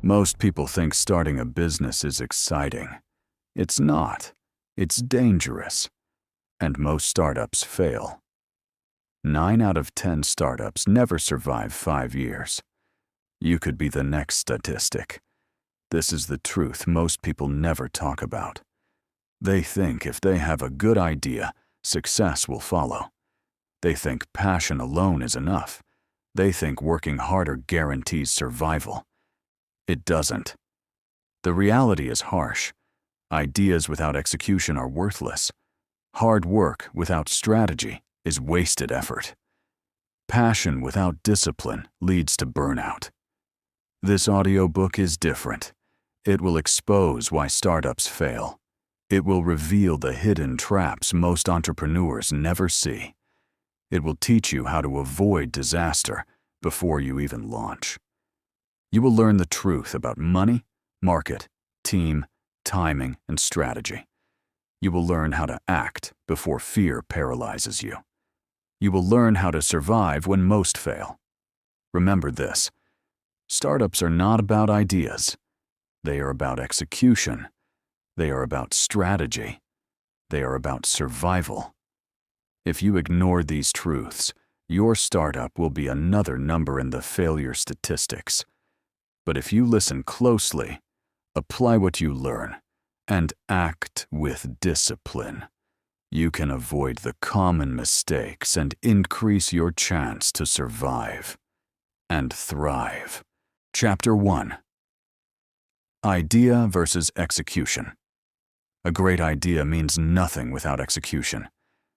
Most people think starting a business is exciting. It's not. It's dangerous. And most startups fail. 9 out of 10 startups never survive 5 years. You could be the next statistic. This is the truth most people never talk about. They think if they have a good idea, success will follow. They think passion alone is enough. They think working harder guarantees survival. It doesn't. The reality is harsh. Ideas without execution are worthless. Hard work without strategy is wasted effort. Passion without discipline leads to burnout. This audiobook is different. It will expose why startups fail. It will reveal the hidden traps most entrepreneurs never see. It will teach you how to avoid disaster before you even launch. You will learn the truth about money, market, team, timing, and strategy. You will learn how to act before fear paralyzes you. You will learn how to survive when most fail. Remember this: startups are not about ideas. They are about execution. They are about strategy. They are about survival. If you ignore these truths, your startup will be another number in the failure statistics. But if you listen closely, apply what you learn, and act with discipline, you can avoid the common mistakes and increase your chance to survive and thrive. Chapter 1. Idea versus execution. A great idea means nothing without execution.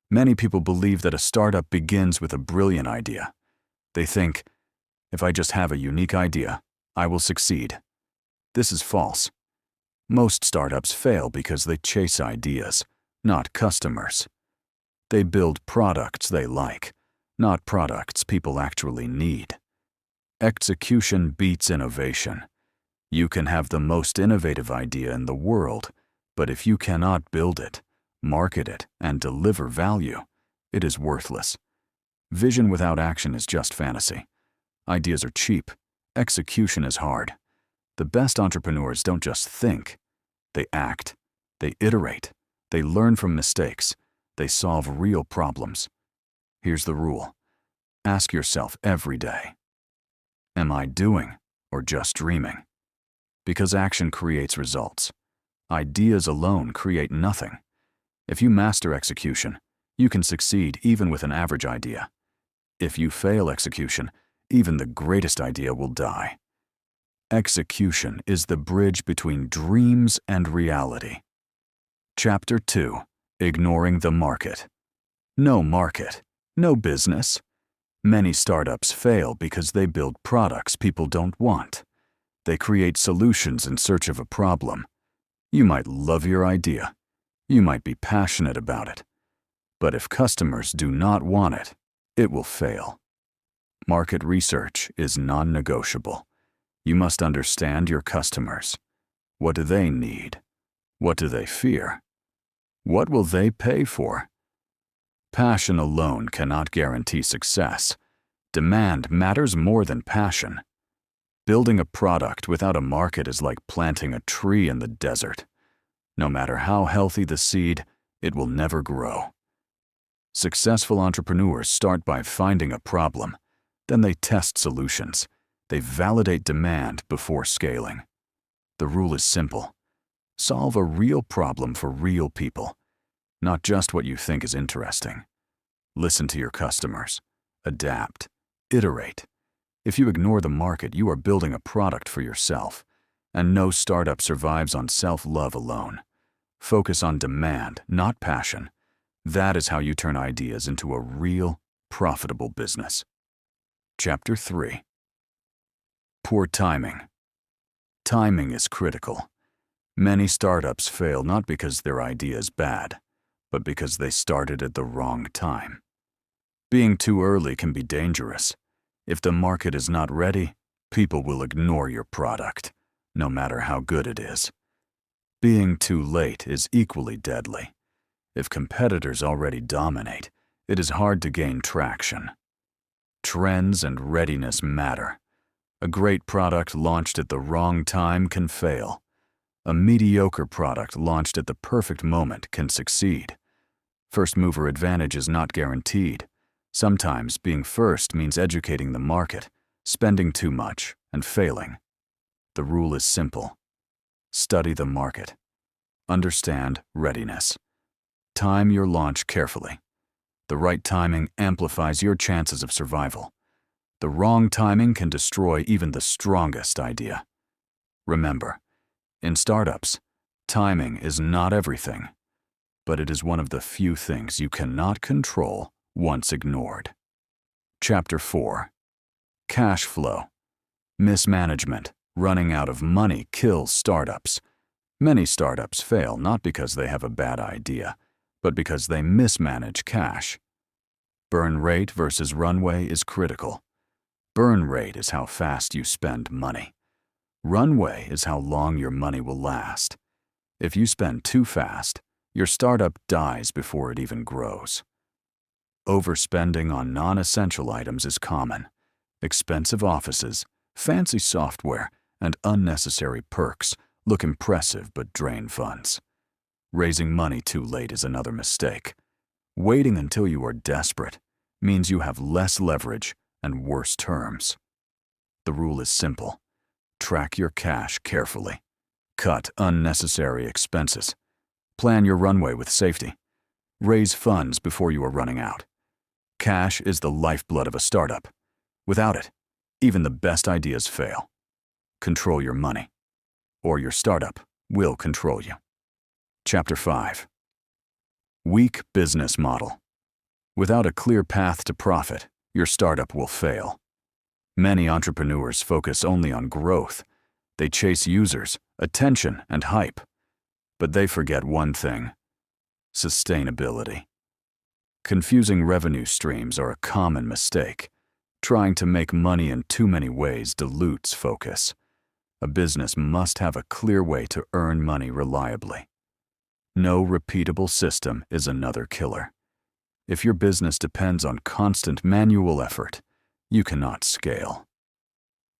Many people believe that a startup begins with a brilliant idea. They think, if I just have a unique idea, I will succeed. This is false. Most startups fail because they chase ideas, not customers. They build products they like, not products people actually need. Execution beats innovation. You can have the most innovative idea in the world, but if you cannot build it, market it, and deliver value, it is worthless. Vision without action is just fantasy. Ideas are cheap. Execution is hard. The best entrepreneurs don't just think. They act. They iterate. They learn from mistakes. They solve real problems. Here's the rule. Ask yourself every day, am I doing or just dreaming? Because action creates results. Ideas alone create nothing. If you master execution, you can succeed even with an average idea. If you fail execution, even the greatest idea will die. Execution is the bridge between dreams and reality. Chapter 2. Ignoring the market. No market, no business. Many startups fail because they build products people don't want. They create solutions in search of a problem. You might love your idea. You might be passionate about it. But if customers do not want it, it will fail. Market research is non-negotiable. You must understand your customers. What do they need? What do they fear? What will they pay for? Passion alone cannot guarantee success. Demand matters more than passion. Building a product without a market is like planting a tree in the desert. No matter how healthy the seed, it will never grow. Successful entrepreneurs start by finding a problem. Then they test solutions. They validate demand before scaling. The rule is simple. Solve a real problem for real people, not just what you think is interesting. Listen to your customers. Adapt. Iterate. If you ignore the market, you are building a product for yourself. And no startup survives on self-love alone. Focus on demand, not passion. That is how you turn ideas into a real, profitable business. Chapter 3. Poor timing. Timing is critical. Many startups fail not because their idea is bad, but because they started at the wrong time. Being too early can be dangerous. If the market is not ready, people will ignore your product, no matter how good it is. Being too late is equally deadly. If competitors already dominate, it is hard to gain traction. Trends and readiness matter. A great product launched at the wrong time can fail. A mediocre product launched at the perfect moment can succeed. First mover advantage is not guaranteed. Sometimes being first means educating the market, spending too much, and failing. The rule is simple. Study the market. Understand readiness. Time your launch carefully. The right timing amplifies your chances of survival. The wrong timing can destroy even the strongest idea. Remember, in startups, timing is not everything, but it is one of the few things you cannot control once ignored. Chapter 4. Cash flow. Mismanagement, running out of money kills startups. Many startups fail not because they have a bad idea, but because they mismanage cash. Burn rate versus runway is critical. Burn rate is how fast you spend money. Runway is how long your money will last. If you spend too fast, your startup dies before it even grows. Overspending on non-essential items is common. Expensive offices, fancy software, and unnecessary perks look impressive but drain funds. Raising money too late is another mistake. Waiting until you are desperate means you have less leverage and worse terms. The rule is simple. Track your cash carefully. Cut unnecessary expenses. Plan your runway with safety. Raise funds before you are running out. Cash is the lifeblood of a startup. Without it, even the best ideas fail. Control your money, or your startup will control you. Chapter 5. Weak business model. Without a clear path to profit, your startup will fail. Many entrepreneurs focus only on growth. They chase users, attention, and hype. But they forget one thing: sustainability. Confusing revenue streams are a common mistake. Trying to make money in too many ways dilutes focus. A business must have a clear way to earn money reliably. No repeatable system is another killer. If your business depends on constant manual effort, you cannot scale.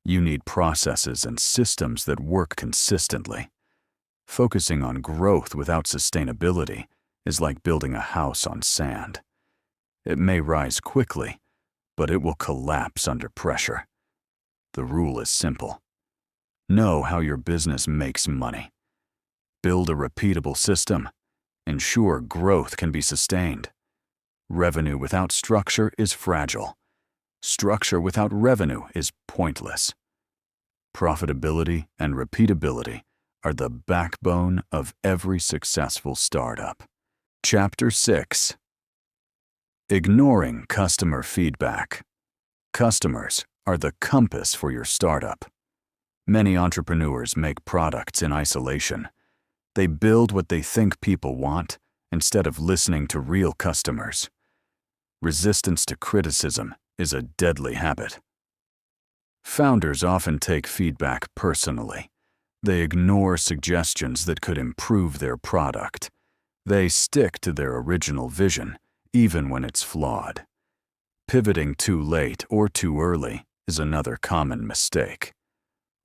You need processes and systems that work consistently. Focusing on growth without sustainability is like building a house on sand. It may rise quickly, but it will collapse under pressure. The rule is simple. Know how your business makes money. Build a repeatable system. Ensure growth can be sustained. Revenue without structure is fragile. Structure without revenue is pointless. Profitability and repeatability are the backbone of every successful startup. Chapter 6. Ignoring customer feedback. Customers are the compass for your startup. Many entrepreneurs make products in isolation. They build what they think people want instead of listening to real customers. Resistance to criticism is a deadly habit. Founders often take feedback personally. They ignore suggestions that could improve their product. They stick to their original vision, even when it's flawed. Pivoting too late or too early is another common mistake.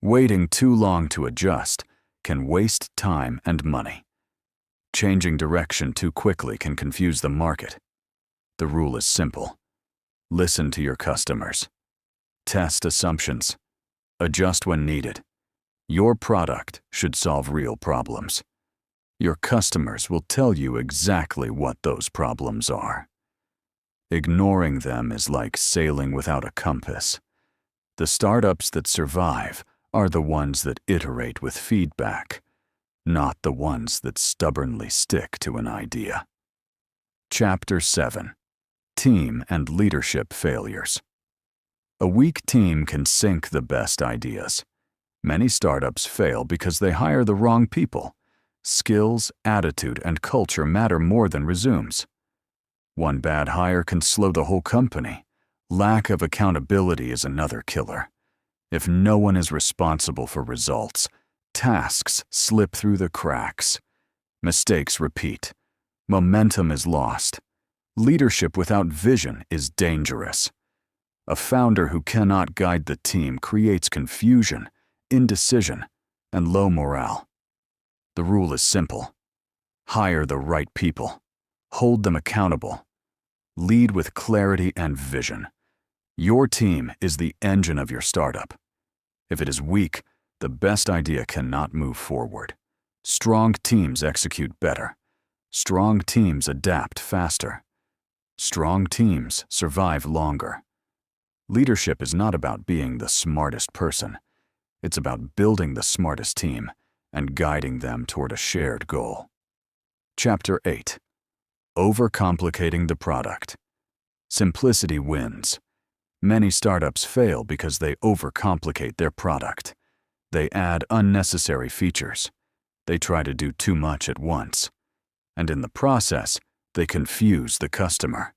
Waiting too long to adjust can waste time and money. Changing direction too quickly can confuse the market. The rule is simple. Listen to your customers. Test assumptions. Adjust when needed. Your product should solve real problems. Your customers will tell you exactly what those problems are. Ignoring them is like sailing without a compass. The startups that survive are the ones that iterate with feedback, not the ones that stubbornly stick to an idea. Chapter 7. Team and leadership failures. A weak team can sink the best ideas. Many startups fail because they hire the wrong people. Skills, attitude, and culture matter more than resumes. One bad hire can slow the whole company. Lack of accountability is another killer. If no one is responsible for results, tasks slip through the cracks. Mistakes repeat. Momentum is lost. Leadership without vision is dangerous. A founder who cannot guide the team creates confusion, indecision, and low morale. The rule is simple. Hire the right people. Hold them accountable. Lead with clarity and vision. Your team is the engine of your startup. If it is weak, the best idea cannot move forward. Strong teams execute better. Strong teams adapt faster. Strong teams survive longer. Leadership is not about being the smartest person. It's about building the smartest team and guiding them toward a shared goal. Chapter 8. Overcomplicating the product. Simplicity wins. Many startups fail because they overcomplicate their product. They add unnecessary features. They try to do too much at once. And in the process, they confuse the customer.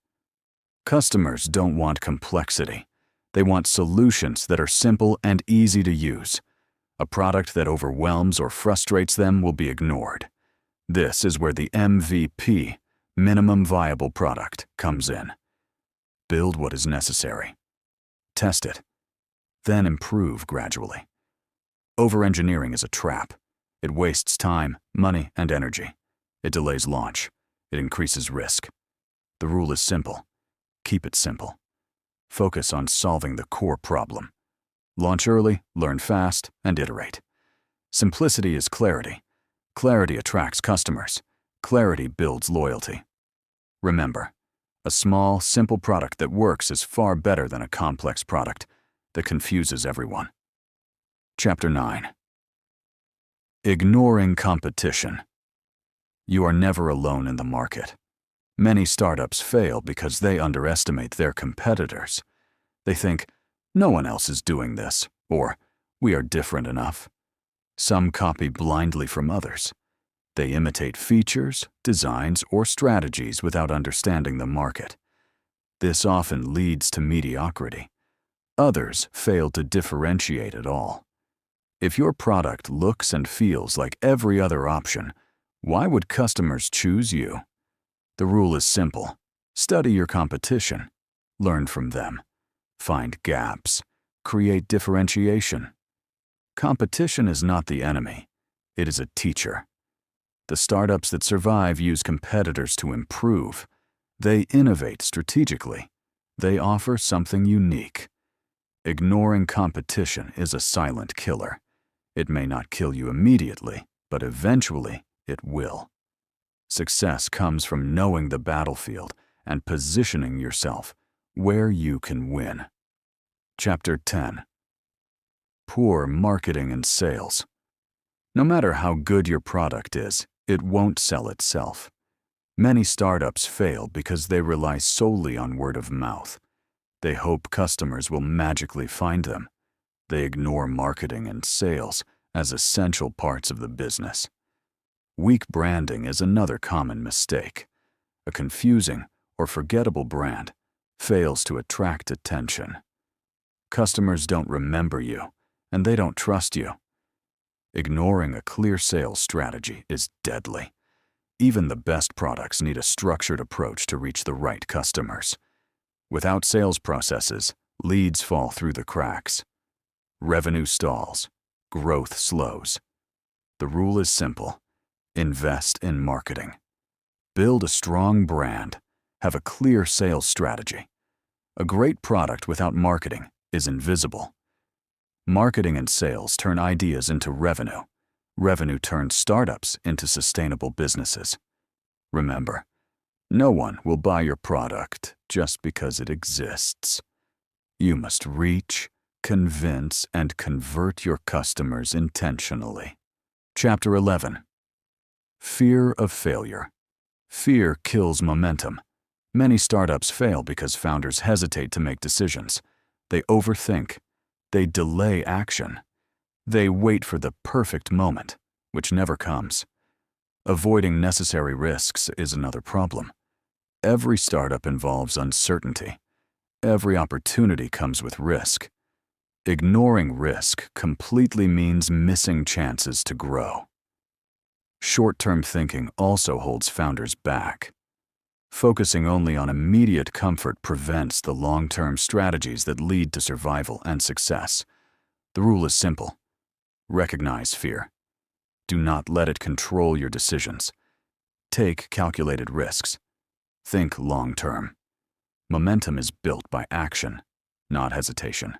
Customers don't want complexity. They want solutions that are simple and easy to use. A product that overwhelms or frustrates them will be ignored. This is where the MVP, minimum viable product, comes in. Build what is necessary. Test it. Then improve gradually. Over-engineering is a trap. It wastes time, money, and energy. It delays launch. It increases risk. The rule is simple. Keep it simple. Focus on solving the core problem. Launch early, learn fast, and iterate. Simplicity is clarity. Clarity attracts customers. Clarity builds loyalty. Remember, a small, simple product that works is far better than a complex product that confuses everyone. Chapter 9. Ignoring competition. You are never alone in the market. Many startups fail because they underestimate their competitors. They think, no one else is doing this, or we are different enough. Some copy blindly from others. They imitate features, designs, or strategies without understanding the market. This often leads to mediocrity. Others fail to differentiate at all. If your product looks and feels like every other option, why would customers choose you? The rule is simple. Study your competition. Learn from them. Find gaps. Create differentiation. Competition is not the enemy. It is a teacher. The startups that survive use competitors to improve. They innovate strategically. They offer something unique. Ignoring competition is a silent killer. It may not kill you immediately, but eventually it will. Success comes from knowing the battlefield and positioning yourself where you can win. Chapter 10. Poor marketing and sales. No matter how good your product is, it won't sell itself. Many startups fail because they rely solely on word of mouth. They hope customers will magically find them. They ignore marketing and sales as essential parts of the business. Weak branding is another common mistake. A confusing or forgettable brand fails to attract attention. Customers don't remember you, and they don't trust you. Ignoring a clear sales strategy is deadly. Even the best products need a structured approach to reach the right customers. Without sales processes, leads fall through the cracks. Revenue stalls. Growth slows. The rule is simple. Invest in marketing. Build a strong brand. Have a clear sales strategy. A great product without marketing is invisible. Marketing and sales turn ideas into revenue. Revenue turns startups into sustainable businesses. Remember, no one will buy your product just because it exists. You must reach, convince, and convert your customers intentionally. Chapter 11. Fear of failure. Fear kills momentum. Many startups fail because founders hesitate to make decisions. They overthink. They delay action. They wait for the perfect moment, which never comes. Avoiding necessary risks is another problem. Every startup involves uncertainty. Every opportunity comes with risk. Ignoring risk completely means missing chances to grow. Short-term thinking also holds founders back. Focusing only on immediate comfort prevents the long-term strategies that lead to survival and success. The rule is simple. Recognize fear. Do not let it control your decisions. Take calculated risks. Think long-term. Momentum is built by action, not hesitation.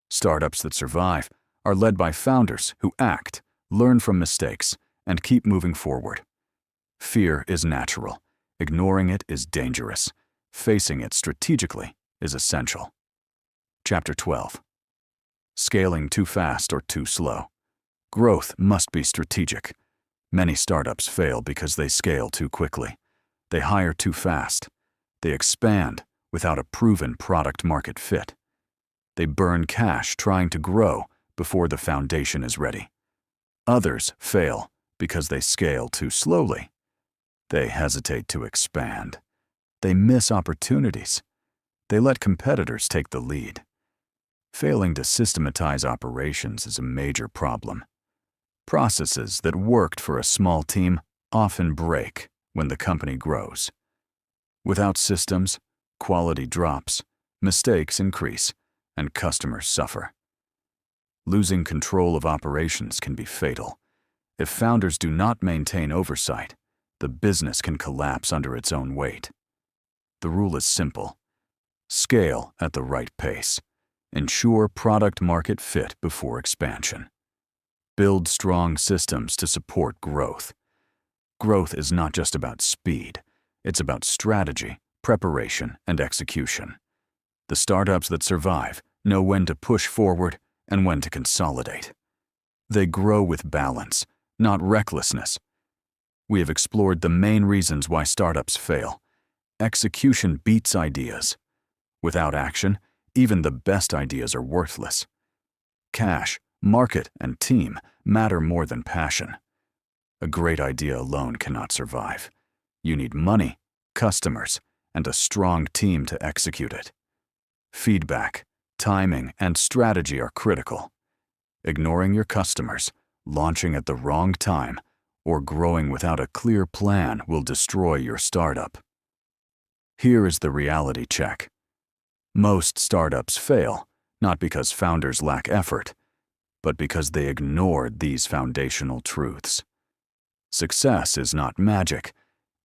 Startups that survive are led by founders who act, learn from mistakes, and keep moving forward. Fear is natural. Ignoring it is dangerous. Facing it strategically is essential. Chapter 12. Scaling too fast or too slow. Growth must be strategic. Many startups fail because they scale too quickly. They hire too fast. They expand without a proven product-market fit. They burn cash trying to grow before the foundation is ready. Others fail because they scale too slowly. They hesitate to expand. They miss opportunities. They let competitors take the lead. Failing to systematize operations is a major problem. Processes that worked for a small team often break when the company grows. Without systems, quality drops, mistakes increase, and customers suffer. Losing control of operations can be fatal. If founders do not maintain oversight, the business can collapse under its own weight. The rule is simple. Scale at the right pace. Ensure product-market fit before expansion. Build strong systems to support growth. Growth is not just about speed. It's about strategy, preparation, and execution. The startups that survive know when to push forward and when to consolidate. They grow with balance, not recklessness. We have explored the main reasons why startups fail. Execution beats ideas. Without action, even the best ideas are worthless. Cash, market, and team matter more than passion. A great idea alone cannot survive. You need money, customers, and a strong team to execute it. Feedback, timing, and strategy are critical. Ignoring your customers, launching at the wrong time, or growing without a clear plan will destroy your startup. Here is the reality check. Most startups fail, not because founders lack effort, but because they ignored these foundational truths. Success is not magic.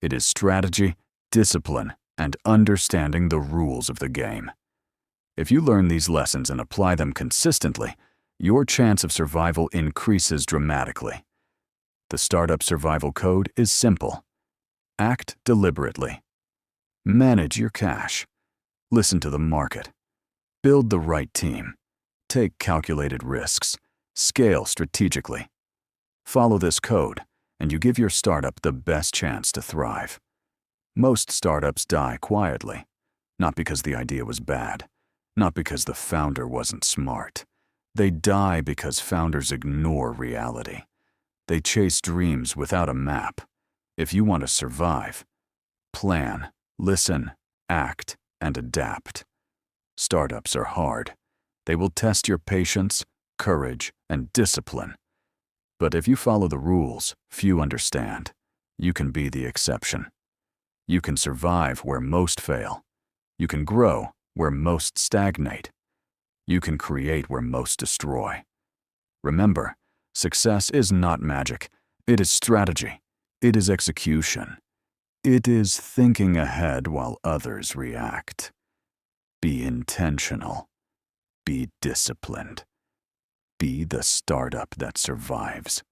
It is strategy, discipline, and understanding the rules of the game. If you learn these lessons and apply them consistently, your chance of survival increases dramatically. The startup survival code is simple. Act deliberately. Manage your cash. Listen to the market. Build the right team. Take calculated risks. Scale strategically. Follow this code, and you give your startup the best chance to thrive. Most startups die quietly, not because the idea was bad, not because the founder wasn't smart. They die because founders ignore reality. They chase dreams without a map. If you want to survive, plan, listen, act, and adapt. Startups are hard. They will test your patience, courage, and discipline. But if you follow the rules few understand, you can be the exception. You can survive where most fail. You can grow where most stagnate. You can create where most destroy. Remember, success is not magic. It is strategy. It is execution. It is thinking ahead while others react. Be intentional. Be disciplined. Be the startup that survives.